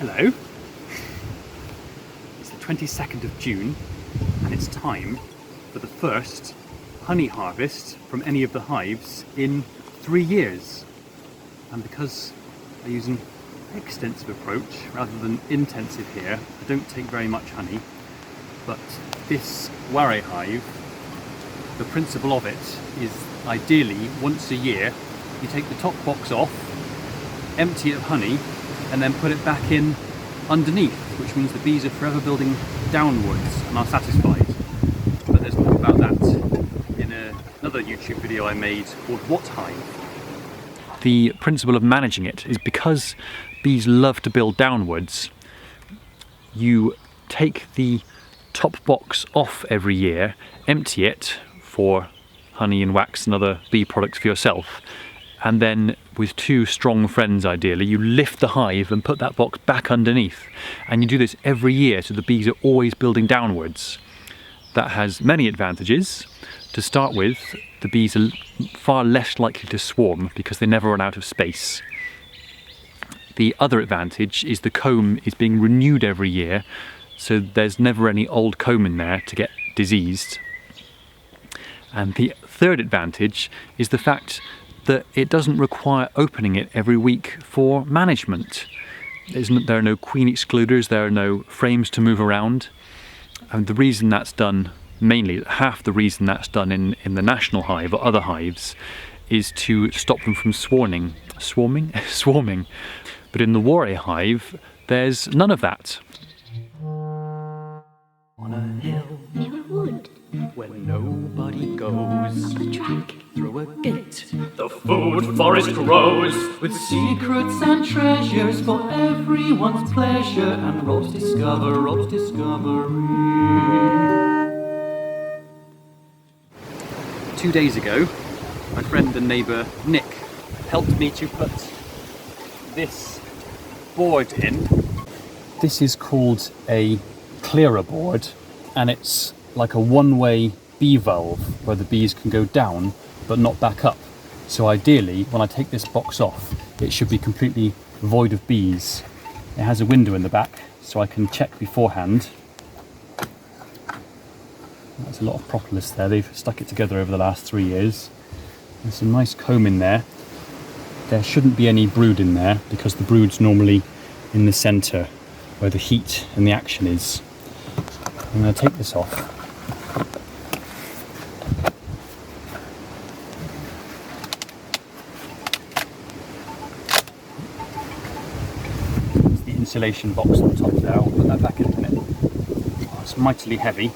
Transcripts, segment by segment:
Hello. It's the 22nd of June and it's time for the first honey harvest from any of the hives in 3 years. And because I use an extensive approach rather than intensive here, I don't take very much honey, but this Warre hive, the principle of it is ideally once a year you take the top box off, empty it of honey, and then put it back in underneath, which means the bees are forever building downwards and are satisfied. But there's more about that in another YouTube video I made called What Hive? The principle of managing it is because bees love to build downwards, you take the top box off every year, empty it for honey and wax and other bee products for yourself, and then with two strong friends ideally, you lift the hive and put that box back underneath. And you do this every year so the bees are always building downwards. That has many advantages. To start with, the bees are far less likely to swarm because they never run out of space. The other advantage is the comb is being renewed every year, so there's never any old comb in there to get diseased. And the third advantage is the fact that it doesn't require opening it every week for management. There are no queen excluders, there are no frames to move around. And the reason that's done, mainly half the reason that's done in the national hive or other hives, is to stop them from swarming. But in the Warre hive, there's none of that. On a hill near a wood, where nobody goes, up a track, through a gate, the food forest grows, with secrets and treasures for everyone's pleasure, and Rob's discovery. 2 days ago, my friend and neighbour Nick helped me to put this board in. This is called a clearer board, and it's like a one-way bee valve where the bees can go down but not back up. So ideally, when I take this box off, it should be completely void of bees. It has a window in the back so I can check beforehand. There's a lot of propolis there. They've stuck it together over the last 3 years. There's some nice comb in there. There shouldn't be any brood in there because the brood's normally in the centre where the heat and the action is. I'm going to take this off. There's the insulation box on the top there. I'll put that back in a minute. Oh, it's mightily heavy.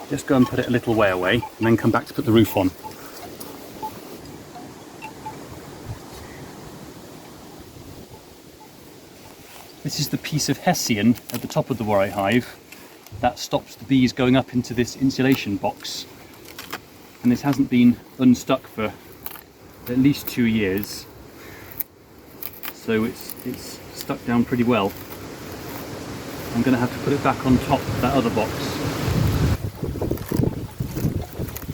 Just go and put it a little way away and then come back to put the roof on. This is the piece of hessian at the top of the Warre hive that stops the bees going up into this insulation box, and this hasn't been unstuck for at least 2 years, so it's stuck down pretty well. I'm going to have to put it back on top of that other box.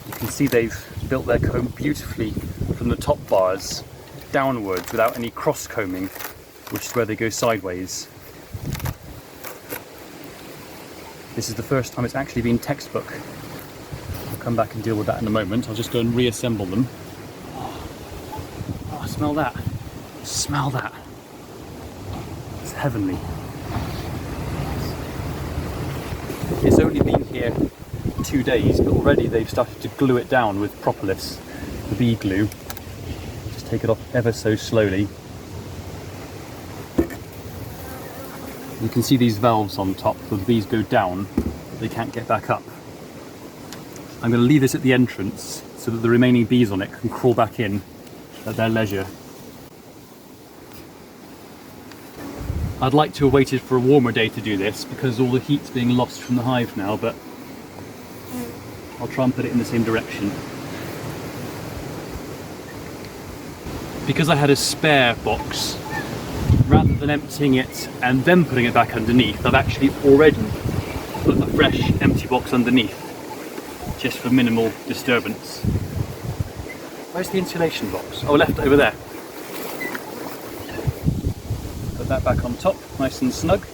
You can see they've built their comb beautifully from the top bars downwards without any cross combing, which is where they go sideways. This is the first time it's actually been textbook. I'll come back and deal with that in a moment. I'll just go and reassemble them. Oh, smell that. Smell that. It's heavenly. It's only been here 2 days, but already they've started to glue it down with propolis, the bee glue. Just take it off ever so slowly. You can see these valves on top, so the bees go down, they can't get back up. I'm going to leave this at the entrance so that the remaining bees on it can crawl back in at their leisure. I'd like to have waited for a warmer day to do this because all the heat's being lost from the hive now, but I'll try and put it in the same direction. Because I had a spare box, rather than emptying it and then putting it back underneath, I've actually already put a fresh empty box underneath, just for minimal disturbance. Where's the insulation box? Oh, left over there. Put that back on top, nice and snug.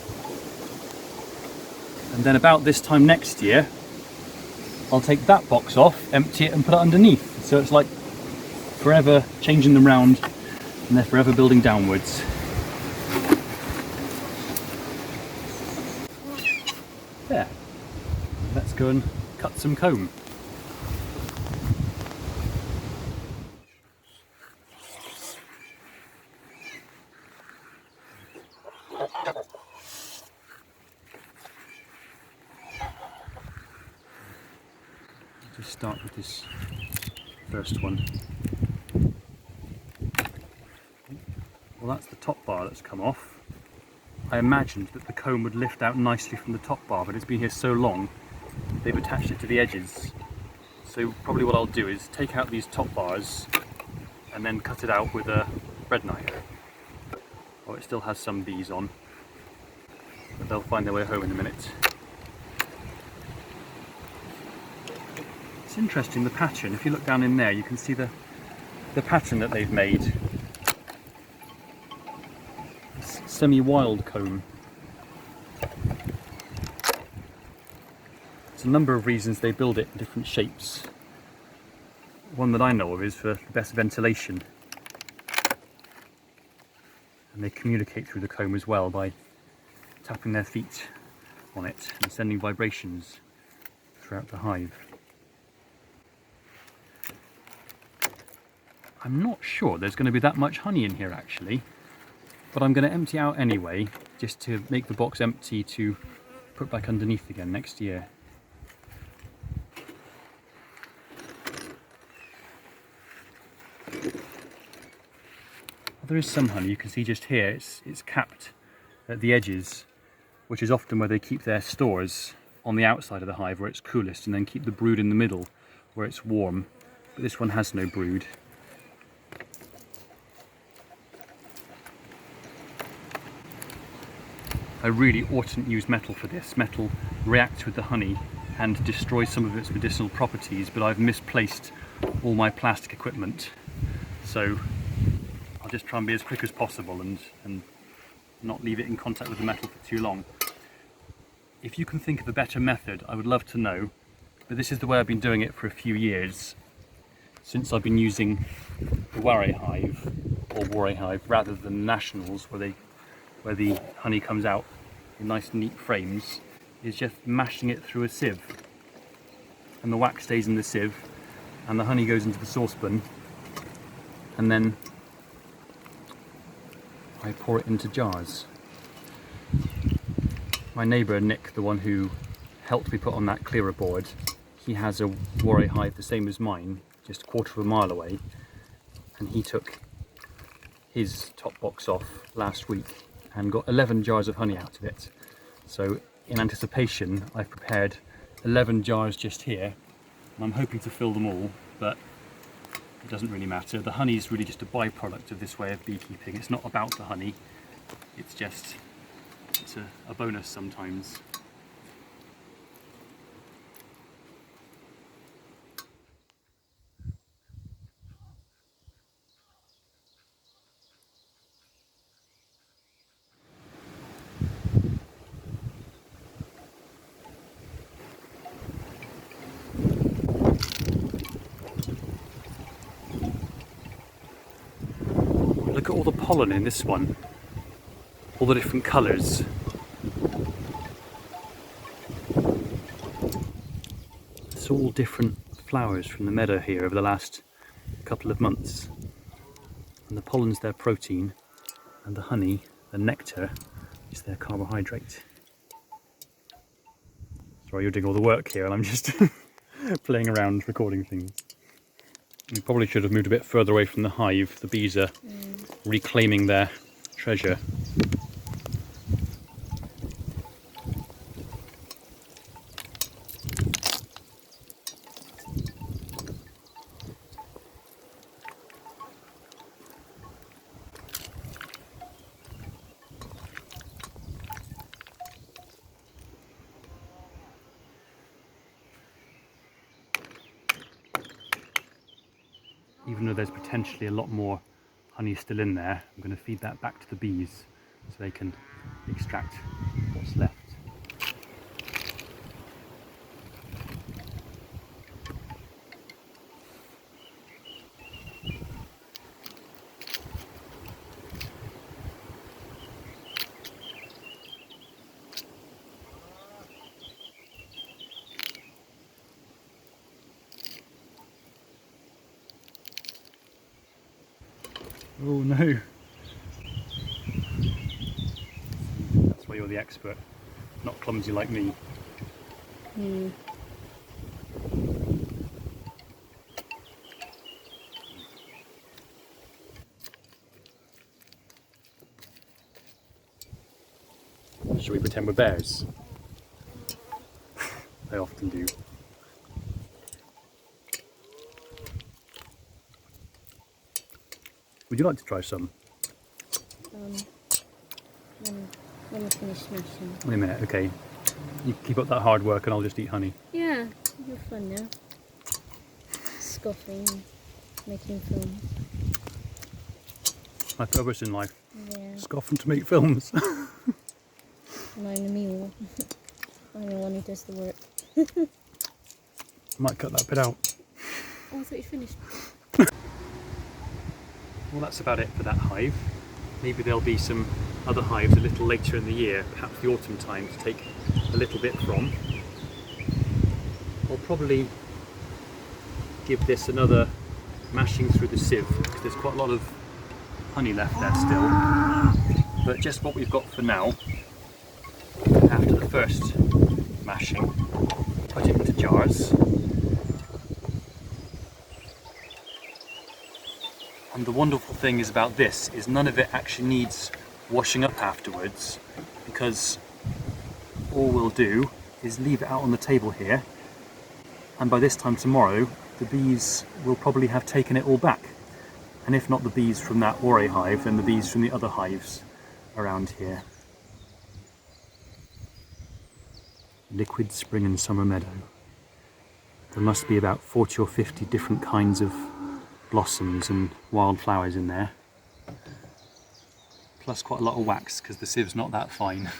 And then about this time next year, I'll take that box off, empty it and put it underneath. So it's like forever changing them round and they're forever building downwards. There. Let's go and cut some comb. Just start with this first one. Well, that's the top bar that's come off. I imagined that the comb would lift out nicely from the top bar, but it's been here so long, they've attached it to the edges. So probably what I'll do is take out these top bars and then cut it out with a bread knife. Oh, it still has some bees on, but they'll find their way home in a minute. It's interesting, the pattern. If you look down in there, you can see the pattern that they've made. It's semi-wild comb. There's a number of reasons they build it in different shapes. One that I know of is for the best ventilation. And they communicate through the comb as well by tapping their feet on it and sending vibrations throughout the hive. I'm not sure there's going to be that much honey in here actually, but I'm going to empty out anyway, just to make the box empty to put back underneath again next year. There is some honey, you can see just here, it's capped at the edges, which is often where they keep their stores, on the outside of the hive where it's coolest, and then keep the brood in the middle where it's warm. But this one has no brood. I really oughtn't use metal for this. Metal reacts with the honey and destroys some of its medicinal properties, but I've misplaced all my plastic equipment. So I'll just try and be as quick as possible and not leave it in contact with the metal for too long. If you can think of a better method, I would love to know, but this is the way I've been doing it for a few years, since I've been using the Warre hive, or Warre hive, rather than nationals, where the honey comes out in nice neat frames, is just mashing it through a sieve. And the wax stays in the sieve, and the honey goes into the saucepan, and then I pour it into jars. My neighbour Nick, the one who helped me put on that clearer board, he has a Warre hive the same as mine, just a quarter of a mile away, and he took his top box off last week and got 11 jars of honey out of it. So in anticipation, I've prepared 11 jars just here, and I'm hoping to fill them all, but it doesn't really matter. The honey is really just a byproduct of this way of beekeeping. It's not about the honey, it's a bonus sometimes. Look at all the pollen in this one, all the different colours. It's all different flowers from the meadow here over the last couple of months. And the pollen's their protein, and the honey, the nectar, is their carbohydrate. Sorry, you're doing all the work here and I'm just playing around recording things. We probably should have moved a bit further away from the hive. The bees are reclaiming their treasure. Even though there's potentially a lot more honey still in there, I'm going to feed that back to the bees so they can extract what's left. Oh no! That's why you're the expert, not clumsy like me. Shall we pretend we're bears? I often do. Would you like to try some? When we finish smashing. Wait a minute, okay. You keep up that hard work and I'll just eat honey. Yeah, you're fun now. Scoffing, making films. My purpose in life. Yeah. Scoffing to make films. And I'm the mule. I'm the one who does the work. Might cut that bit out. Oh, I thought you finished. Well, that's about it for that hive. Maybe there'll be some other hives a little later in the year, perhaps the autumn time, to take a little bit from. I'll probably give this another mashing through the sieve, because there's quite a lot of honey left there still. But just what we've got for now, after the first mashing, put it into jars. And the wonderful thing is about this is none of it actually needs washing up afterwards, because all we'll do is leave it out on the table here, and by this time tomorrow the bees will probably have taken it all back. And if not the bees from that Warre hive, then the bees from the other hives around here. Liquid spring and summer meadow. There must be about 40 or 50 different kinds of blossoms and wildflowers in there, plus quite a lot of wax because the sieve's not that fine.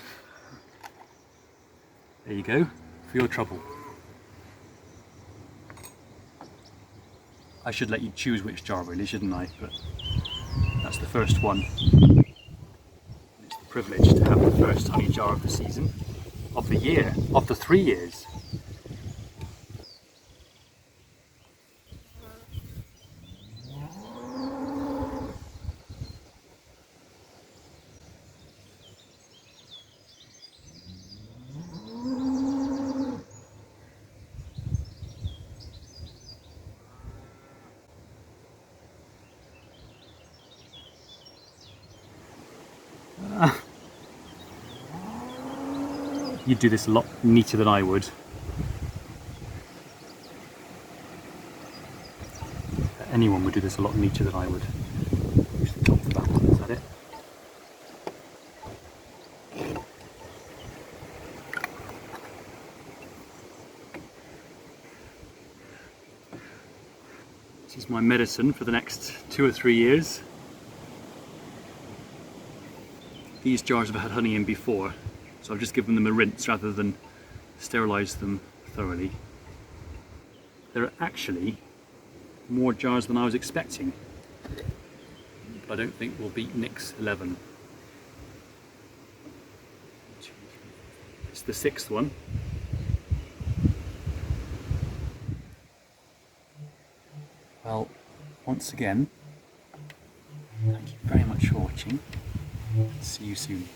There you go, for your trouble. I should let you choose which jar really, shouldn't I? But that's the first one. It's the privilege to have the first honey jar of the season, of the year, of the 3 years. You'd do this a lot neater than I would. Anyone would do this a lot neater than I would. Use the top for that one, is that it? This is my medicine for the next 2 or 3 years. These jars have had honey in before, so I've just given them a rinse rather than sterilise them thoroughly. There are actually more jars than I was expecting, but I don't think we'll beat Nick's 11. It's the 6th one. Well, once again, thank you very much for watching. See you soon.